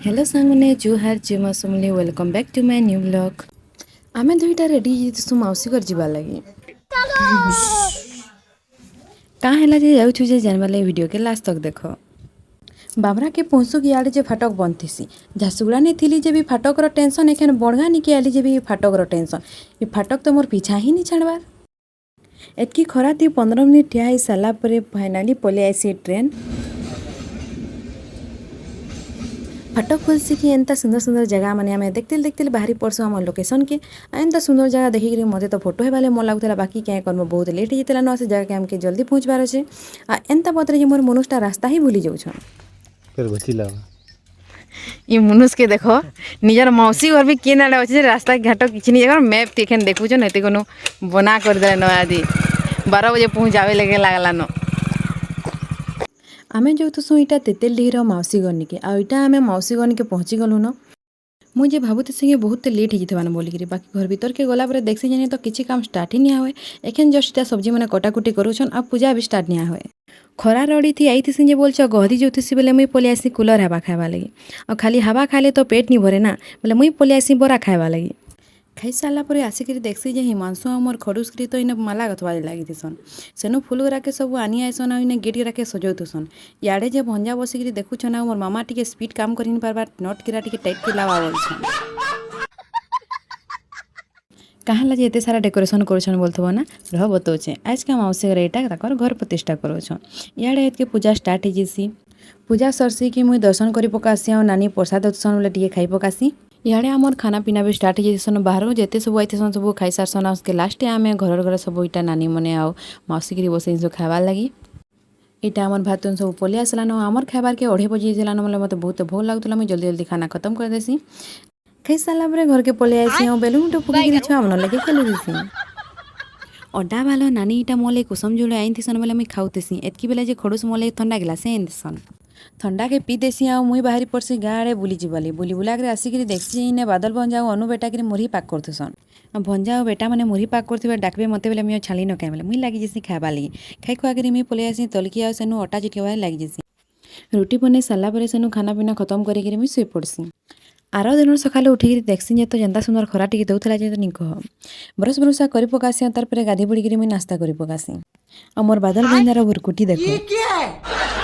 Hello सांगने जुहार जे मौसमले welcome back to my new blog. आमे दुईटा रेडी सु मौसी घर जीवा लगी का हैला जे जाउछु जे जानवा लगी वीडियो के लास्ट तक देखो। बाबरा के पहुँचू कि इे फाटक बंद थी झारसुगुड़ा नहीं थी जे भी फाटक टेंशन एखन बड़गा निकी आली जे भी फाटक टेंशन ये फाटक तो मोर पीछा ही नहीं छाड़बार। एतकी खरा थी 15 मिनिट ठिया हो सारा फाइनाली पलि आसी ट्रेन। फाटक खोलसी कि एंता सुंदर सुंदर जगह माने आमे देखते देखते बाहरी पड़सु आम लोकेशन के एंता सुंदर जगह देखिक मते तो फोटो हेबाले मन लगुला बाकी क्या करम बहुत लेट हो जाता न से जगह के आमके जल्दी पहुँचबार अच्छे आ एंता पत्र जे मोर मनुष्टा रास्ता ही भूली जाऊन ये मनुष के देखो निजर मौसी घर भी किन आड़े अच्छे रास्ता घाट किसी नहीं जगह मैप देखे देखुन ये कोनो बना करदे न आदि 12 बजे पहुँच जावे लगे लागला न। आमे जो तो इटा तेतेलडीर मौसी गनी के आईटा आमे मौसी गनी के पहुँची गलु न। मुझे भावुती से बहुत लेट हो जाता बोलिकी बाकी घर भीतर के गला देखसी जानी तो किसी काम स्टार्ट ही नहीं हुए एखन जस्ट सब्जी मैंने कटाकुटी करुछन आ पूजा भी स्टार्ट नहीं हुए। खरा रड़ी थी आई थी जे बोलछ गहरी जोथी बोले मुई पलि आसी कूलर हवा खावा लगी और खाली हवा खाले तो पेट नहीं भरे ना बोले मुई पलि आसी बरा खावा लगी। खाई सारा पर आसिक देखसी जे हिमांशु मोर खड़ुसरी तो इन माला गथवारे लगी सन सेनु फुल गुराके सब आनी आसन आ इन गेट गुराके सजौथुसन इे जे भंजा बसिक देखुछन मोर मामा टी स्पीड काम कर पार्बार नट गिरा टी टाइट के लावा बोलछन कहाँ जे एते सारा डेकोरेशन करुछन बोलथबो ना रह बतौचे आज का मौसी घर यहाँ घर प्रतिष्ठा करोछन इे के पूजा स्टार्ट हो पूजा सरसी कि मुई दर्शन कर पकासी और नानी प्रसाद दउसन बोले टे खाई पकासी इे आमर खाना पीना भी स्टार्ट हो बाहर जिते सब आई सब खाई सारसन उसके लास्ट आम घर घर सब इटा नानी मैंने आउ मौसिक बसई सब खाबार लगी इटा आमर भात सब पलि आसलान आमर खाबार के 2:30 बजे बोले मत बहुत भोग लगुला मुझे जल्दी जल्दी खाना खत्म कर देसी खाई सारा घर के पलि आसी बेलून तो फुकी छुआ मन लगे खेलु देसी अड्डा बालो नानी इटा मोले कुसुम जोड़े आई थीसन बोले मुई खाऊतेसी एतकी बेला जे खड़ुस मोले ठंडा गिलास एनसन ठंडा के पी देसी आ मुई बाहरी पड़सी गाँ आड़े बुली जीवली बुली बुला कर आसिक देखसी इने बादल भंजा अनु बेटा के मुरही पाक करथुसन भंजा और बेटा मैंने मुरही पाक करथिबा डाकबे मते बेले मुई छाली न खाए मुई लगी जेसी खावा लगी खाई खुआ कर मुई पलि आसी तलकी आ सेनु अटा चिटकाबार लगी जेसी रुटी बनै सारा पर सेनु खाना पीना खत्म करी मुई सुई पड़सी। आर दिन सकाले उठिक देखसी जे तो जेंता सुंदर खरा टी दौला जे नहीं कह ब्रश ब्रुशा कर पकासी तार पर गाधी बुड़ी मुई नास्ता कर पकासी और मोर बादल भंजार भुरकुटी देखो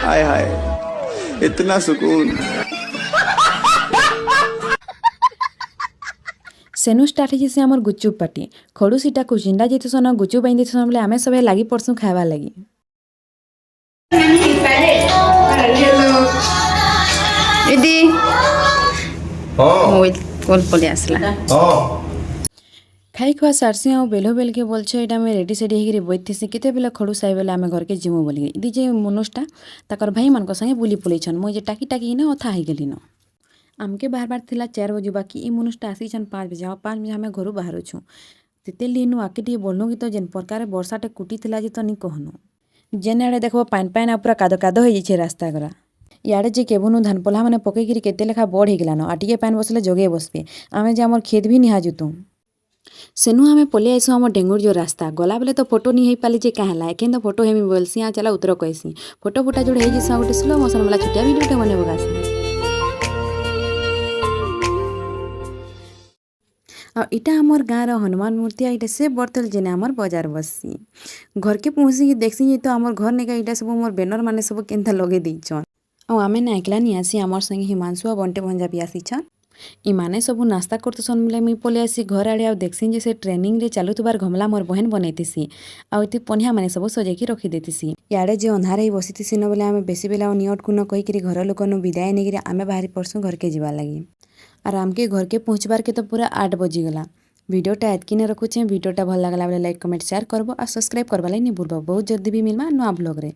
हाय हाय इतना सुकून सेनु स्टार्ट हो आमर गुचुप पार्टी खड़ू सीटा कुचिंडा जेतुसन गुचुप बांध देतुसन बोले आमे सब लगी पड़सू खावा लगी दीदी कॉल पलि आसला खाई खुआ सारसी आ बेलो बेल के बोलछ एटा मैं रेडी सेडी होगी बैठीसी केते बेला खड़ू साई बेला आम घर के जिमु बोली दी जे मनुष्टा ताकर भाई मान संगे बुली पलैछन मुझे टाकी टाकी न अथा हो गली न आमके बार बार थिला 4 बजे बाकी ये मनुष्टा आसीछन 5 बजे आ 5 बजे आम घर बाहर छू तेतेल दिन आके टे बोलनु कि तो जेन प्रकार वर्षाटे कुटी थिला जे तो नहीं कहनु जेन आड़े देखो पान पान पूरा कादो कादो हो जाइए रास्ता गरा इे जे केबुनु धान पला मैंने पकईकि केते लेखा बढ़ होगलान आटिके पान बसले जगे बसबे आमे जे आमर खेत भी निहा जुतु सेनु आमे पलि आसु आम डेंगुर जो रास्ता गला बेले तो फोटो नहीं पाली जे कहला एकें तो फोटो हेमी बोलसी आ चला उतर कहसी फोटो फुटा जोड़े हो गोटे स्लो मोशन वाला छोटिया वीडियोटे मन बगासी आ इटा आमर गाँव हनुमान मूर्ति इटा से बर्तल जेने आमर बाजार बसी घर के पहुँची देखसी तो आमर घर निका इटा सब मोर बेनर माने सब केन्ता लगे देछन आ आमे ना एकला नहीं आसी आमर संगे हिमांशु आ बंटे भंजा भी आसीछन इमाने सब नास्ता करतेसन बोले मुई पलि आसी घर आड़े आ देखसी जे से ट्रेनिंग रे चलुतबार गमला मोर बहन बनैतीसी आ इति पनिया माने सब सजेकी रखी देतीसी इे जे अंधार ही बसीतीसी न बोले आमे बेसी बेला नियट कुन कहीकि घर लोकनु विदाय नहीं आमे बाहरी पड़सू घर के जीवा लगी और आमके घर के पहुँचबार के तो पूरा 8 बजी गला। वीडियोटा एतकी ने रखुचे वीडियोटा भल लगला लाइक कमेंट शेयर करबो और सब्सक्राइब करबा नहीं भूलबो बहुत जल्दी भी मिलवा नुआ ब्लॉग रे।